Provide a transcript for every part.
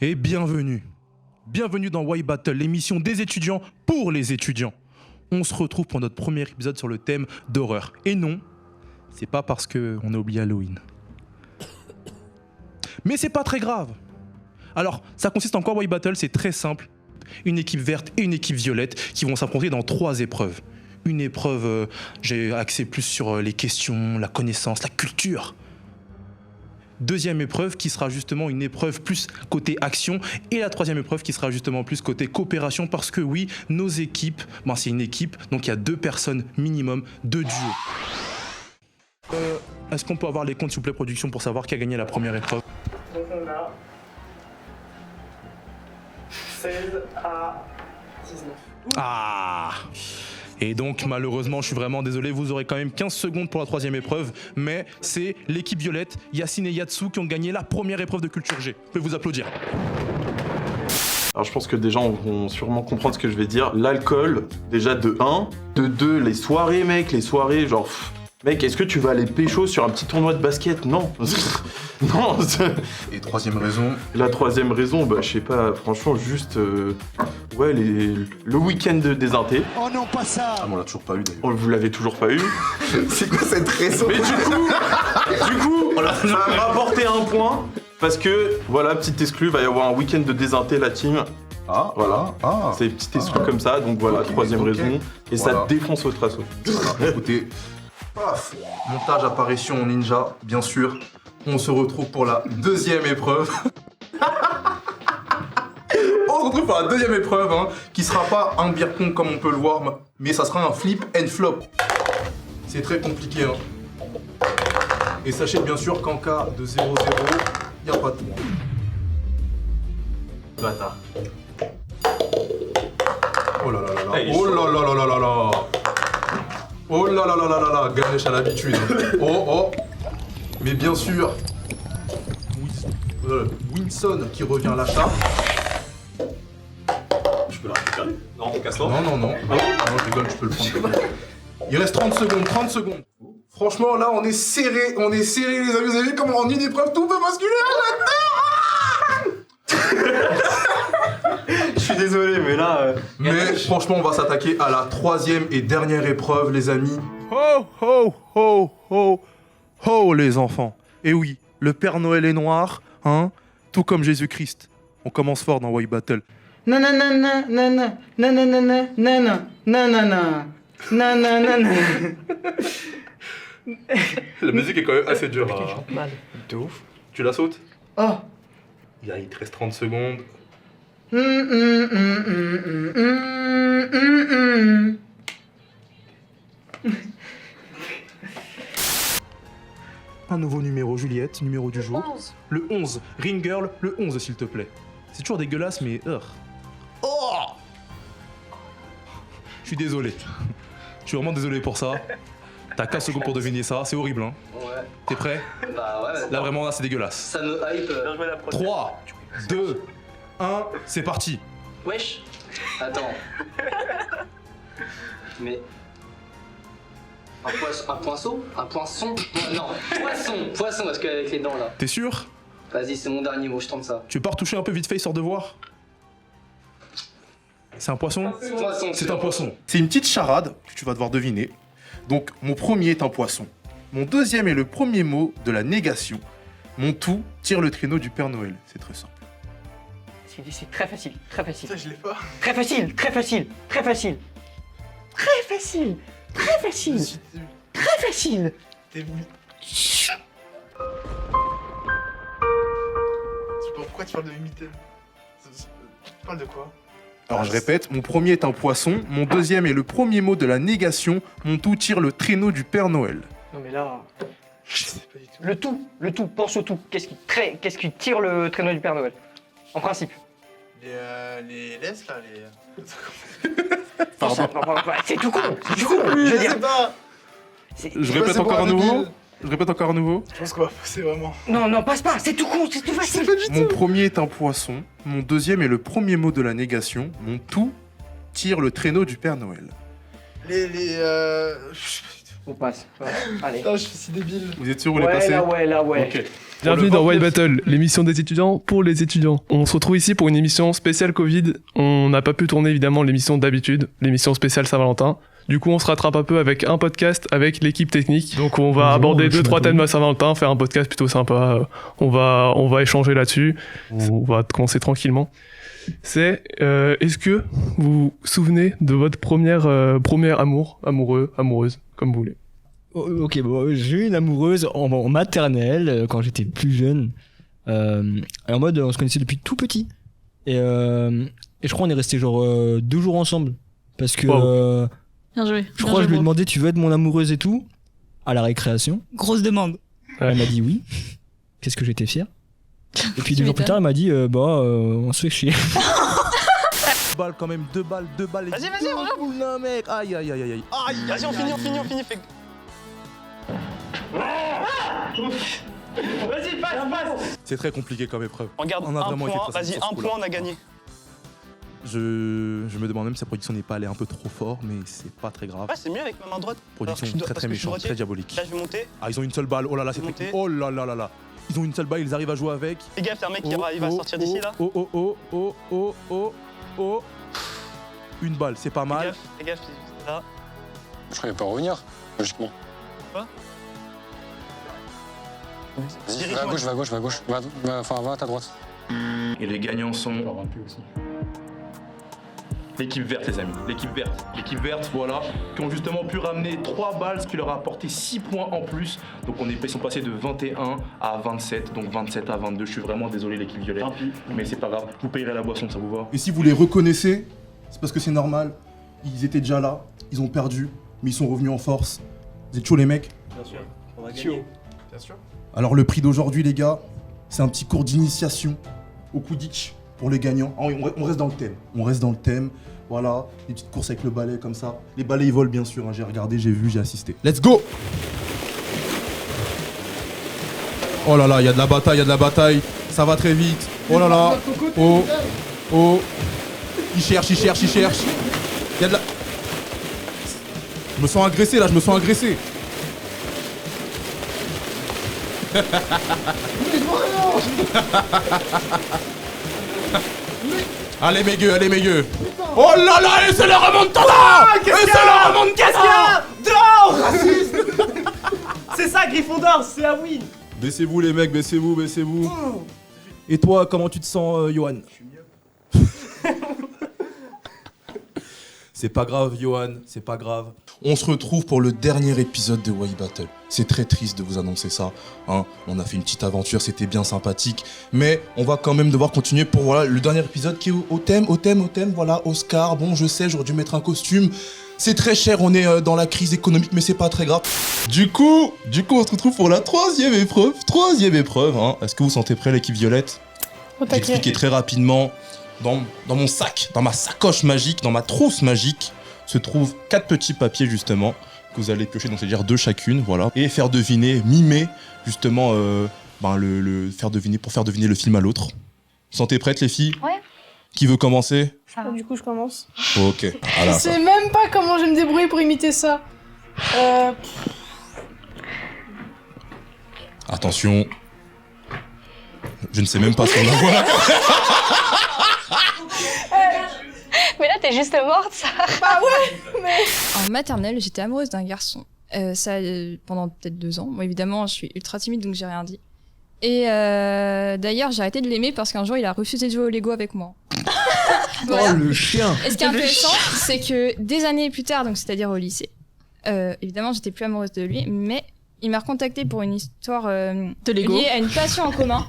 Et bienvenue. Bienvenue dans Why Battle, l'émission des étudiants pour les étudiants. On se retrouve pour notre premier épisode sur le thème d'horreur. Et non, c'est pas parce qu'on a oublié Halloween. Mais c'est pas très grave. Alors, ça consiste en quoi Why Battle? C'est très simple. Une équipe verte et une équipe violette qui vont s'affronter dans 3 épreuves. Une épreuve, j'ai axé plus sur les questions, la connaissance, la culture. Deuxième épreuve qui sera justement une épreuve plus côté action, et la troisième épreuve qui sera justement plus côté coopération, parce que oui, nos équipes, c'est une équipe, donc il y a 2 personnes minimum, 2 duos. Est-ce qu'on peut avoir les comptes s'il vous plaît production pour savoir qui a gagné la première épreuve? Donc on a 16 à 19. Ah! Et donc malheureusement, je suis vraiment désolé, vous aurez quand même 15 secondes pour la troisième épreuve, mais c'est l'équipe violette, Yacine et Yatsu, qui ont gagné la première épreuve de culture G. Je peux vous applaudir. Alors je pense que des gens vont sûrement comprendre ce que je vais dire. L'alcool, déjà de 1. De 2, les soirées mec, les soirées genre... Mec, est-ce que tu vas aller pécho sur un petit tournoi de basket? Non. Non. Et troisième raison? La troisième raison, je sais pas, franchement, juste... ouais, le week-end des intés. Oh non, pas ça! Ah, on l'a toujours pas eu d'ailleurs. Oh, vous l'avez toujours pas eu. C'est quoi cette raison? Mais du coup, ça va me rapporter un point. Parce que, voilà, petite exclu, va y avoir un week-end de désinté, la team. Ah, Voilà. C'est une petite exclu comme ça, donc voilà, Ok, troisième ok. raison. Et Voilà. ça défonce votre assaut. Écoutez, paf, montage apparition ninja, bien sûr. On se retrouve pour la deuxième épreuve. On se retrouve pour la deuxième épreuve, qui sera pas un beer pong comme on peut le voir, mais ça sera un flip and flop. C'est très compliqué. Et sachez bien sûr qu'en cas de 0-0, il n'y a pas de point. Bâtard. Oh là là là là. Oh là là là là là là. Oh là là là là là là. Ganesh à l'habitude. Oh. Mais bien sûr, Winson qui revient à l'achat. Je peux la récupérer? Non, on casse l'ordre. Non. Non, je rigole, tu peux le prendre. Il reste 30 secondes. Franchement, là, on est serré, les amis. Vous avez vu comment en une épreuve, tout peut basculer? Je suis désolé, mais là... Mais franchement, on va s'attaquer à la troisième et dernière épreuve, les amis. Ho, ho, ho, ho, ho, les enfants. Et oui, le Père Noël est noir, tout comme Jésus-Christ. On commence fort dans Why Battle. Nanana, nanana, nanana, nanana, nanana, nanana. La musique est quand même assez dure. Mal. De ouf. Tu la sautes? Oh. Il te reste 30 secondes. Un nouveau numéro, Juliette, numéro du jour. 11. Le 11. Ring Girl, le 11 s'il te plaît. C'est toujours dégueulasse, mais... Oh, je suis désolé. Je suis vraiment désolé pour ça. T'as 15 secondes pour deviner ça, c'est horrible, Ouais. T'es prêt? Bah ouais. Là, vraiment, là, c'est dégueulasse. Ça me hype. 3, 2, 1, c'est parti. Wesh. Attends. Mais. Un poinçon? Un poinçon? Non, poisson, parce qu'avec les dents là. T'es sûr? Vas-y, c'est mon dernier mot, je tente ça. Tu veux pas retoucher un peu vite fait, histoire de voir? C'est un poisson? Poisson, C'est un poisson. C'est une petite charade que tu vas devoir deviner. Donc, mon premier est un poisson. Mon deuxième est le premier mot de la négation. Mon tout tire le traîneau du Père Noël. C'est très simple. C'est très facile, très facile. Ça, je l'ai pas. Très facile, très facile, très facile. Très facile, très facile, très facile. T'es venu. Pourquoi tu parles de imiter? Tu parles de quoi? Alors, je répète, mon premier est un poisson. Mon deuxième est le premier mot de la négation. Mon tout tire le traîneau du Père Noël. Non mais là, Je sais pas du tout. le tout, pense au tout. Qu'est-ce qui tire le traîneau du Père Noël? En principe. Les laisses là, les. C'est tout con, c'est tout con. Je veux Je dire, sais pas! Je répète encore à nouveau. Je pense qu'on va passer vraiment. non, passe pas, c'est tout con, c'est tout Je sais facile. pas du Mon tout! premier est un poisson. Mon deuxième est le premier mot de la négation. Mon tout tire le traîneau du Père Noël. Je sais pas du tout. On passe. Ouais. Allez. Ah, je suis si débile. Vous êtes sûr vous voulez Ouais, passer? là, ouais. Ok. Bienvenue Pour dans le White 29 Battle, l'émission des étudiants pour les étudiants. On se retrouve ici pour une émission spéciale Covid. On n'a pas pu tourner évidemment l'émission d'habitude, l'émission spéciale Saint-Valentin. Du coup, on se rattrape un peu avec un podcast avec l'équipe technique. Donc, on va aborder 2-3 thèmes à Saint-Valentin, faire un podcast plutôt sympa. On va échanger là-dessus. On va commencer tranquillement. Est-ce que vous vous souvenez de votre premier amour, amoureuse, comme vous voulez? Ok, bon, j'ai eu une amoureuse en maternelle quand j'étais plus jeune. Et en mode, on se connaissait depuis tout petit. Et je crois qu'on est resté genre 2 jours ensemble. Parce que Wow. Bien joué. je crois que je lui ai demandé, tu veux être mon amoureuse et tout, à la récréation. Grosse demande. Elle m'a dit oui. Qu'est-ce que j'étais fier. Et puis Tu 2 jours plus m'étonnes. tard, elle m'a dit, on se fait chier. 2 balles quand même, 2 balles. Vas-y, rejoins. Non mec, aïe. Vas-y, on finit. Vas-y, passe. C'est très compliqué comme épreuve. Regarde, On a un vraiment été point. très Vas-y, sur ce un coup-là. point, on a gagné. Je me demande même si sa production n'est pas allée un peu trop fort, mais c'est pas très grave. Ouais, c'est mieux avec ma main droite. Production Alors que je dois- très parce très que je suis méchante, droitier. très diabolique. Là, je vais monter. Ah, ils ont une seule balle. Oh là là, c'est Monter. très... Oh là là là là. Ils ont une seule balle, ils arrivent à jouer avec. Fais gaffe, y'a un mec qui va, il va sortir d'ici là. Oh. Une balle, c'est pas mal. Fais gaffe, c'est là. Je croyais pas revenir, logiquement. Quoi? Vas-y, va à gauche. Va à ta droite. Et les gagnants sont... L'équipe verte, les amis. L'équipe verte, voilà, qui ont justement pu ramener 3 balles, ce qui leur a apporté 6 points en plus. Donc ils sont passés de 21 à 27, donc 27 à 22. Je suis vraiment désolé, l'équipe violette. Mais c'est pas grave, vous payerez la boisson, ça vous va? Et si vous les reconnaissez, c'est parce que c'est normal. Ils étaient déjà là, ils ont perdu, mais ils sont revenus en force. Vous êtes chaud les mecs? Bien sûr. Bien sûr. Alors le prix d'aujourd'hui les gars, c'est un petit cours d'initiation au Quidditch pour les gagnants. Ah, on reste dans le thème. Voilà, des petites courses avec le balai comme ça. Les balais ils volent bien sûr, hein. J'ai regardé, j'ai vu, j'ai assisté. Let's go! Oh là là, il y a de la bataille, ça va très vite. Oh là là, oh. Il cherche. Il y a de la... Je me sens agressé. Allez mes gueux. Oh là là, et c'est la remontada! C'est ça, Gryffondor, c'est la win. Baissez-vous les mecs, baissez-vous. Et toi, comment tu te sens, Johan? Je suis mieux. C'est pas grave, Johan, c'est pas grave. On se retrouve pour le dernier épisode de White Battle. C'est très triste de vous annoncer ça, hein. On a fait une petite aventure, c'était bien sympathique. Mais on va quand même devoir continuer pour voilà, le dernier épisode qui est au thème. Voilà, Oscar. Bon, je sais, j'aurais dû mettre un costume. C'est très cher, on est dans la crise économique, mais c'est pas très grave. Du coup, on se retrouve pour la troisième épreuve, hein. Est-ce que vous sentez prêt, l'équipe violette? J'expliquais très rapidement. Dans mon sac, dans ma sacoche magique, dans ma trousse magique, se trouvent 4 petits papiers justement que vous allez piocher, donc c'est-à-dire 2 chacune, voilà, et faire deviner, mimer justement, faire deviner le film à l'autre. Sentez prêtes les filles? Ouais. Qui veut commencer? Du coup, je commence. Ok. Je Voilà, sais même pas comment je vais me débrouiller pour imiter ça. Attention. Je ne sais même pas ce qu'on a voix. Mais là, t'es juste morte, ça. Bah ouais, mais... En maternelle, j'étais amoureuse d'un garçon. Pendant peut-être 2 ans. Moi, évidemment, je suis ultra timide, donc j'ai rien dit. Et d'ailleurs, j'ai arrêté de l'aimer parce qu'un jour, il a refusé de jouer au Lego avec moi. Voilà. Oh le chien. Et ce qui est intéressant, c'est que des années plus tard, donc c'est-à-dire au lycée, évidemment, j'étais plus amoureuse de lui, mais il m'a recontactée pour une histoire De Lego. liée à une passion en commun.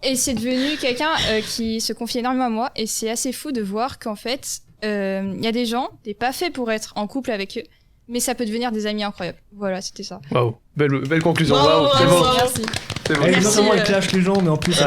Et c'est devenu quelqu'un qui se confie énormément à moi. Et c'est assez fou de voir qu'en fait, il y a des gens, t'es pas fait pour être en couple avec eux, mais ça peut devenir des amis incroyables. Voilà, c'était ça. Waouh, belle conclusion. Waouh, c'est bon. Merci. C'est bon. Non seulement elle clash les gens, mais en plus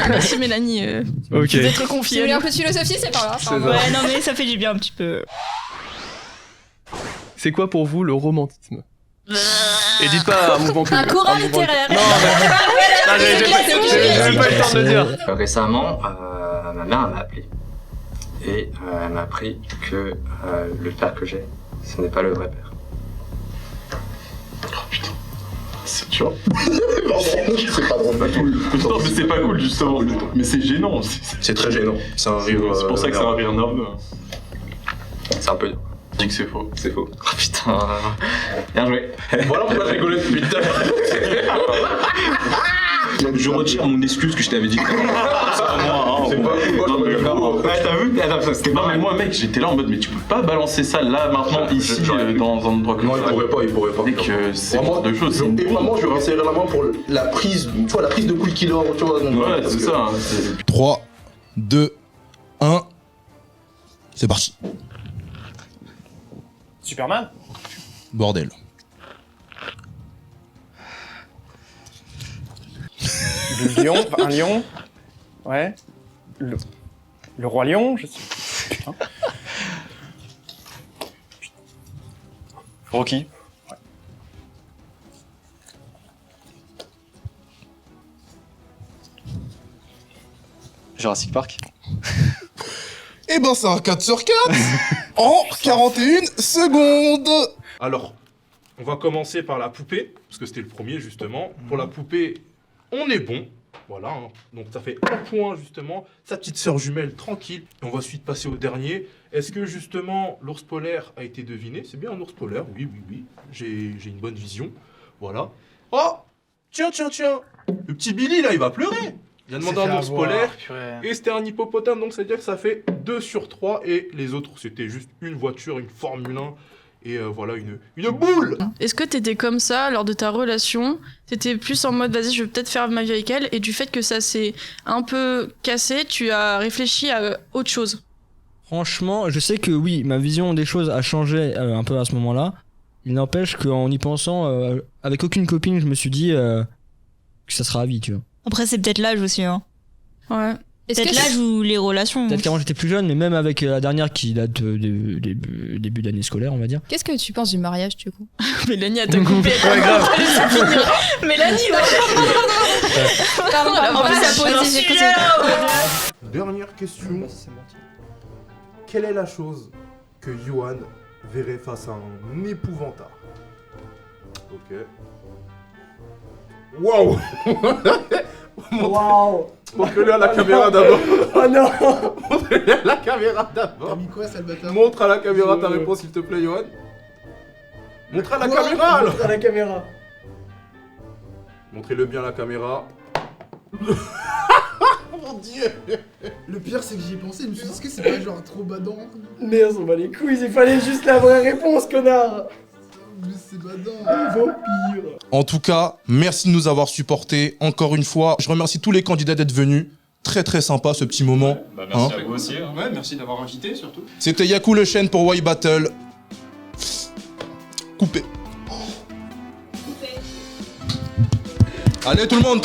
Merci Mélanie. Ok. Vous êtes très Si vous confiée. voulez un peu de philosophie, c'est pas grave. C'est ça. Ouais, non mais ça fait du bien un petit peu. C'est quoi pour vous le romantisme? Et dites pas un mouvement Un courant littéraire. Non, j'ai pas eu le temps de le dire. Récemment, ma mère m'a appelé et elle m'a appris que le père que j'ai, ce n'est pas le vrai père. C'est dur. C'est pas drôle du tout. Non, mais c'est pas cool, justement. Mais c'est gênant. C'est très gênant. C'est un rire. C'est pour ça que c'est un rire nerveux. C'est un peu dur. Je dis que c'est faux. C'est faux. Oh putain. Bien joué. Voilà pourquoi je rigolais depuis tout à l'heure. Je retire mon excuse que je t'avais dit. C'est pas cool. Ouais, t'as vu? Attends, c'était pas. Non, mais moi, mec, j'étais là en mode, mais tu peux pas balancer ça là, maintenant, ici, dans un endroit comme ça. Non, il pourrait pas. Mec, c'est vraiment deux choses. Et vraiment, je vais insérer la main pour la prise, tu vois, la prise de couille qu'il a, tu vois. Ouais, c'est ça. 3, 2, 1. C'est parti. Superman. Bordel. Le lion, un lion. Ouais. Le roi lion, je sais. Putain. Rocky. Ouais. Jurassic Park. Eh ben, c'est un 4 sur 4 en 41 secondes. Alors, on va commencer par la poupée, parce que c'était le premier justement. Pour la poupée, on est bon. Voilà, hein. Donc ça fait un point justement. Sa petite sœur jumelle, tranquille. Et on va ensuite passer au dernier. Est-ce que justement l'ours polaire a été deviné? C'est bien un ours polaire, oui. J'ai une bonne vision. Voilà. Oh, tiens. Le petit Billy là, il va pleurer. Il a demandé un ours polaire et c'était un hippopotame, donc c'est-à-dire que ça fait 2 sur 3 et les autres c'était juste une voiture, une Formule 1 et voilà une boule. Est-ce que t'étais comme ça lors de ta relation? T'étais plus en mode vas-y je vais peut-être faire ma vie avec elle et du fait que ça s'est un peu cassé, tu as réfléchi à autre chose? Franchement, je sais que oui, ma vision des choses a changé un peu à ce moment-là. Il n'empêche qu'en y pensant, avec aucune copine, je me suis dit que ça sera à vie, tu vois. Après, c'est peut-être l'âge aussi, hein. Ouais. Peut-être l'âge ou les relations. Peut-être qu'avant j'étais plus jeune, mais même avec la dernière qui date du début d'année scolaire, on va dire. Qu'est-ce que tu penses du mariage, du coup? Mélanie a te coupé. Ouais, grave. Mélanie, Pardon, en plus, ça pose des sujet. Dernière question. Quelle est la chose que Johan verrait face à un épouvantail? Ok. Waouh. Waouh. Montre-le à la caméra d'abord. Oh non. Montre-le à la caméra d'abord. T'as mis quoi, Salvatore? Montre à la caméra ta réponse, s'il te plaît, Johan. Montre à la caméra, alors. Montre à la caméra. Montrez-le bien à la caméra. Mon Dieu. Le pire, c'est que j'y ai pensé, je me suis dit, est-ce que c'est pas genre trop badant? Mais on s'en bat les couilles, il fallait juste la vraie réponse, connard. Mais c'est badant. Vampire. En tout cas, merci de nous avoir supportés encore une fois. Je remercie tous les candidats d'être venus. Très très sympa ce petit moment. Bah, merci à vous aussi. Ouais, merci d'avoir invité surtout. C'était Yaku le chêne pour Why Battle. Coupé. Allez tout le monde.